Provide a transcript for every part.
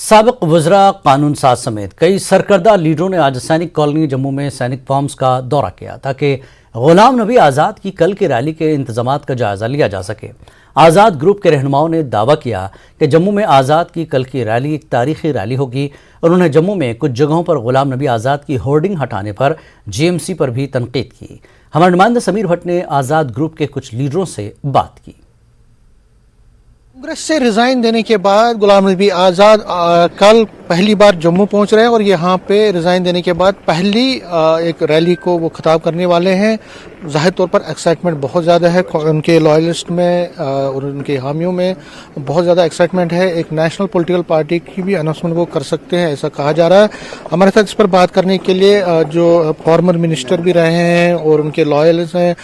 سابق وزراء قانون ساز سمیت کئی سرکردہ لیڈروں نے آج سینک کالونی جموں میں سینک فارمز کا دورہ کیا تاکہ غلام نبی آزاد کی کل کی ریلی کے انتظامات کا جائزہ لیا جا سکے۔ آزاد گروپ کے رہنماؤں نے دعویٰ کیا کہ جموں میں آزاد کی کل کی ریلی ایک تاریخی ریلی ہوگی، اور انہوں نے جموں میں کچھ جگہوں پر غلام نبی آزاد کی ہورڈنگ ہٹانے پر جی ایم سی پر بھی تنقید کی۔ ہمارے نمائندہ سمیر بھٹ نے آزاد گروپ کے کچھ لیڈروں سے بات کی۔ کانگریس سے ریزائن دینے کے بعد غلام نبی آزاد کل پہلی بار جموں پہنچ رہے ہیں اور یہاں پہ ریزائن دینے کے بعد پہلی ایک ریلی کو وہ خطاب کرنے والے ہیں۔ ظاہر طور پر ایکسائٹمنٹ بہت زیادہ ہے، ان کے لائلسٹ میں اور ان کے حامیوں میں بہت زیادہ ایکسائٹمنٹ ہے۔ ایک نیشنل پولیٹیکل پارٹی کی بھی اناؤنسمنٹ وہ کر سکتے ہیں، ایسا کہا جا رہا ہے۔ ہمارے ساتھ اس پر بات کرنے کے لیے جو فارمر منسٹر بھی رہے ہیں اور ان کے لائلسٹ ہیں،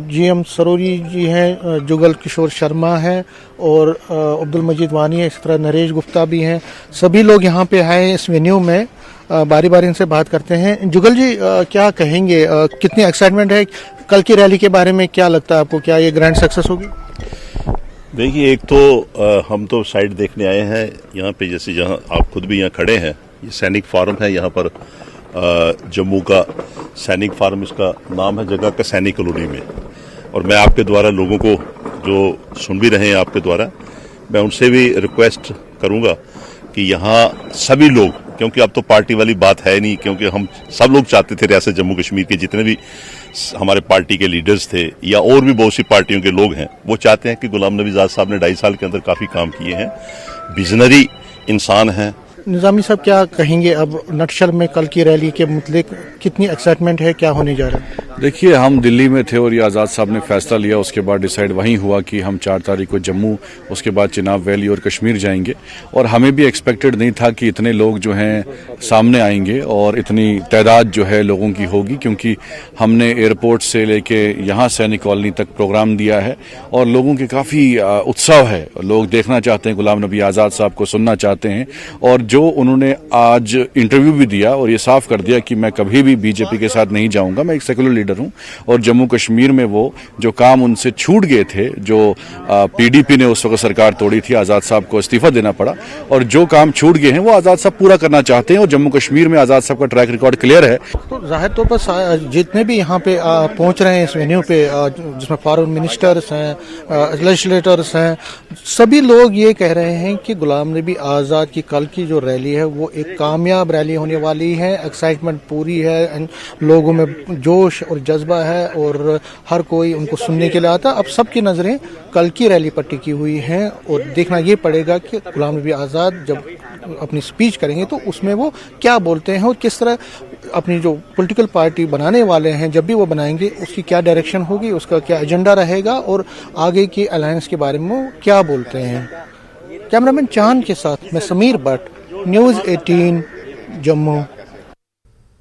جی ایم سروری جی ہیں، جگل کشور شرما ہیں اور عبد المجید وانی ہے، اس طرح نریش گپتا بھی ہیں۔ سبھی لوگ یہاں پہ آئے اس وینیو میں، باری باری ان سے بات کرتے ہیں۔ جگل جی کیا کہیں گے، کتنی ایکسائٹمنٹ ہے کل کی ریلی کے بارے میں؟ کیا لگتا ہے آپ کو، کیا یہ گرینڈ سکسیس ہوگی؟ دیکھیے، ایک تو ہم تو سائٹ دیکھنے آئے ہیں یہاں پہ، جیسے جہاں آپ خود بھی یہاں کھڑے ہیں، یہ سینک فارم ہے یہاں پر جموں کا۔ سینک فارم اس کا نام ہے جگہ کا، سینک کالونی میں۔ اور میں آپ کے دوارا لوگوں کو جو سن بھی رہے ہیں آپ کے دوارا، میں ان سے بھی ریکویسٹ کروں گا کہ یہاں سبھی لوگ، کیونکہ اب تو پارٹی والی بات ہے نہیں، کیونکہ ہم سب لوگ چاہتے تھے ریاست جموں کشمیر کے جتنے بھی ہمارے پارٹی کے لیڈرز تھے یا اور بھی بہت سی پارٹیوں کے لوگ ہیں، وہ چاہتے ہیں کہ غلام نبی آزاد صاحب نے 2.5 سال کے اندر کافی کام کیے ہیں، ویژنری انسان ہیں۔ نظامی صاحب کیا کہیں گے اب نٹشل میں کل کی ریلی کے متعلق؟ کتنی ایکسائٹمنٹ ہے، کیا ہونے جا رہا ہے؟ دیکھیے، ہم دلی میں تھے اور یہ آزاد صاحب نے فیصلہ لیا، اس کے بعد ڈیسائیڈ وہیں ہوا کہ ہم 4 تاریخ کو جموں، اس کے بعد چناب ویلی اور کشمیر جائیں گے۔ اور ہمیں بھی ایکسپیکٹڈ نہیں تھا کہ اتنے لوگ جو ہیں سامنے آئیں گے اور اتنی تعداد جو ہے لوگوں کی ہوگی، کیونکہ ہم نے ایئرپورٹ سے لے کے یہاں سینک کالونی تک پروگرام دیا ہے اور لوگوں کے کافی اتساہ ہے، لوگ دیکھنا چاہتے ہیں، غلام نبی آزاد صاحب کو سننا چاہتے ہیں۔ اور جو انہوں نے آج انٹرویو بھی دیا اور یہ صاف کر دیا کہ میں کبھی بھی بی جے پی کے ساتھ نہیں جاؤں گا، میں ایک سیکولر لیڈر ہوں، اور جموں کشمیر میں وہ جو کام ان سے چھوٹ گئے تھے، جو پی ڈی پی نے اس وقت سرکار توڑی تھی، آزاد صاحب کو استعفیٰ دینا پڑا، اور جو کام چھوٹ گئے ہیں وہ آزاد صاحب پورا کرنا چاہتے ہیں، اور جموں کشمیر میں آزاد صاحب کا ٹریک ریکارڈ کلیئر ہے۔ تو ظاہر طور پر جتنے بھی یہاں پہ پہنچ رہے ہیں اس وینیو پہ، جس میں فارن منسٹرز ہیں، لیجسلیٹرز ہیں، سبھی لوگ یہ کہہ رہے ہیں کہ غلام نبی آزاد کی کل کی جو ریلی ہے وہ ایک کامیاب ریلی ہونے والی ہے۔ ایکسائٹمنٹ پوری ہے، لوگوں میں جوش اور جذبہ ہے اور ہر کوئی ان کو سننے کے لیے آتا۔ اب سب کی نظریں کل کی ریلی پر ٹکی ہوئی ہیں اور دیکھنا یہ پڑے گا کہ غلام نبی آزاد جب اپنی سپیچ کریں گے تو اس میں وہ کیا بولتے ہیں اور کس طرح اپنی جو پولیٹیکل پارٹی بنانے والے ہیں، جب بھی وہ بنائیں گے، اس کی کیا ڈائریکشن ہوگی، اس کا کیا ایجنڈا رہے گا اور آگے کی الائنس کے بارے میں وہ کیا بولتے ہیں۔ کیمرامین چاند کے ساتھ میں سمیر بٹ، نیوز 18 جموں۔